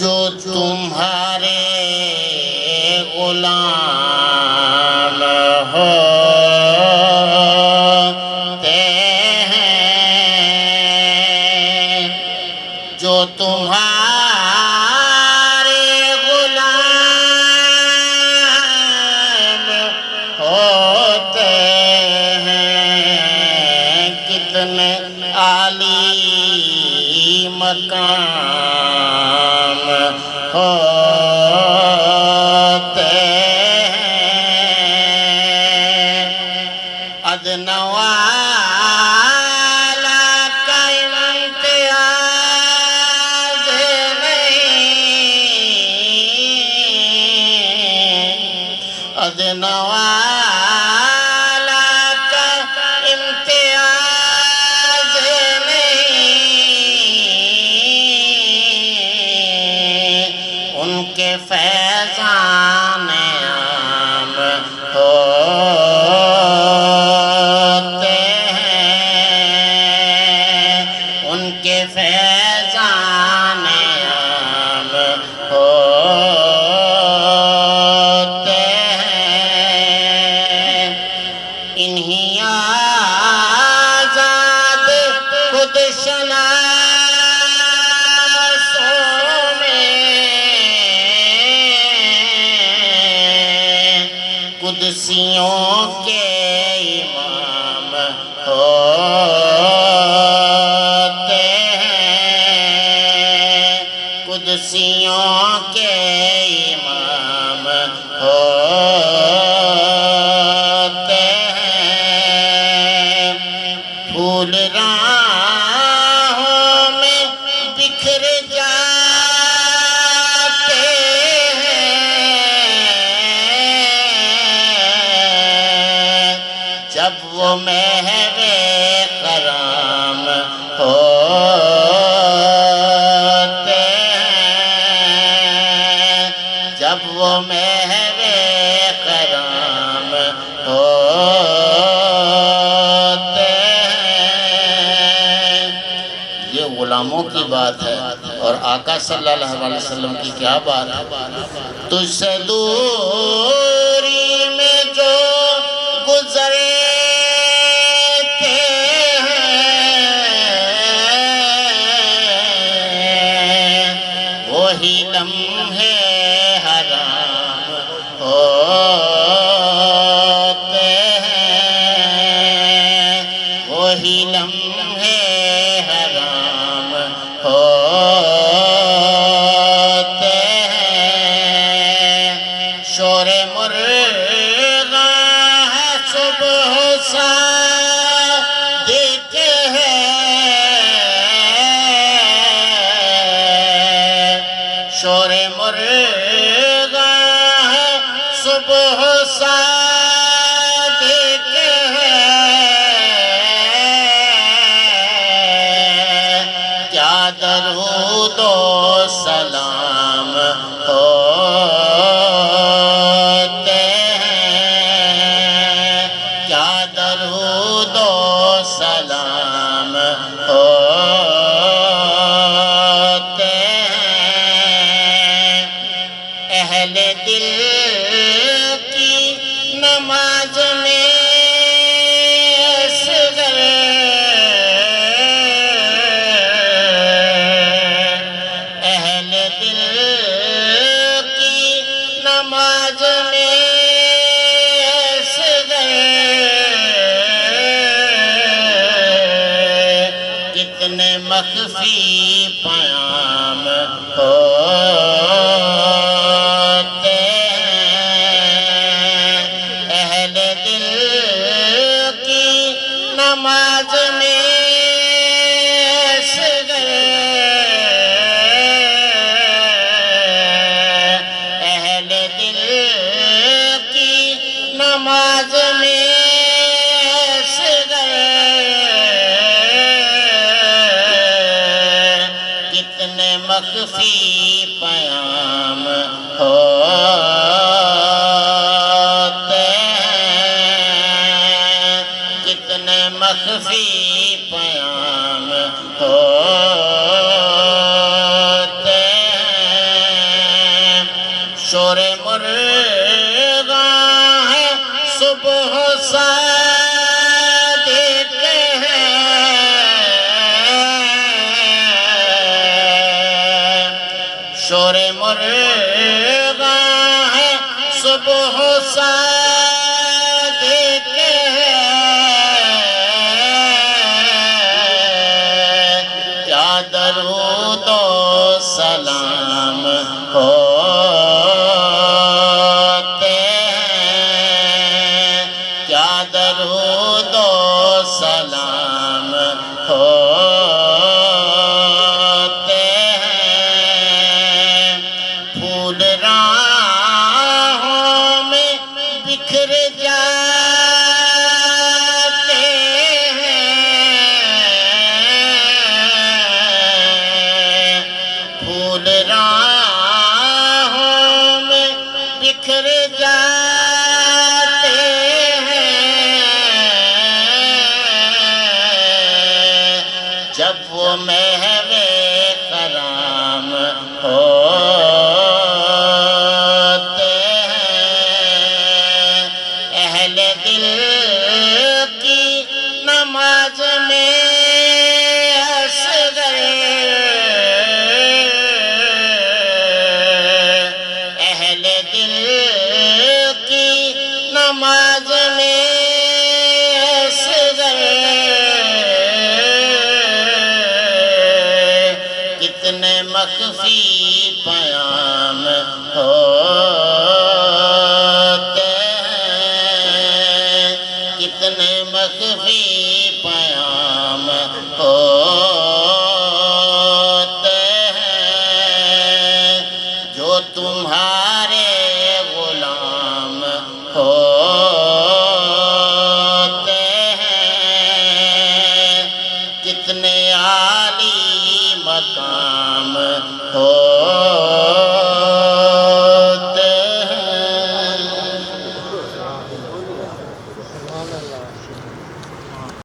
جو تمہارے غلام ہوتے ہیں، جو تمہارے غلام ہوتے ہیں، کتنے عالی مقام ہوتے ہیں، ادنی والا کا امتیاز نہیں، ادنی والا کا امتیاز ان کے فیضان عام ہوتے ہیں، ان کے فیضان عام ہوتے ہیں، انہی آزاد خود قدسیوں کے امام ہوتے ہیں، قدسیوں کے امام ہوتے ہیں، پھول راہوں میں بکھر جاتے ہیں، جب وہ محو کرام ہوتے ہیں، جب وہ محو کرام ہوتے ہیں۔ یہ غلاموں کی بات ہے، اور آقا صلی اللہ علیہ وسلم کی کیا بات ہے؟ تجھ سے دوری میں جو گزرے وہی لمحے حرام ہوتے ہیں، وہی لمحے حرام ہوتے ہیں، شور مرغاں ہے صبح صادق ہے، شور مرغاں ہے صبح صادق ہے، کیا درود و سلام ہوتے ہیں، کیا درود و سلام ہوتے ہیں، اہل دل کی نماز میں اصغر، اہل دل کی نماز میں اصغر، کتنے مخفی پیام ہوتے ہیں، اہل دل کی نماز میں اصغر، اہل دل کی نماز میں اصغر، کتنے مخفی پیام ہوتے ہیں، کتنے مخفی پیام شور مرغاں ہے صبح صادق ہے کیا درود و سلام ہوتے ہیں کیا درود و سلام ہوتے ہیں پھول راہوں میں بکھر جاتے ہیں پھول راہوں میں بکھر جاتے ہیں جب وہ محو کرام ہوتے ہیں اہل دل کی نماز میں اصغر اہل دل کی نماز میں اصغر کتنے مخفی پیام ہوتے ہیں کتنے مخفی پیام ہوتے ہیں جو تمہارے غلام ہوتے ہیں کتنے عالی مقام ہو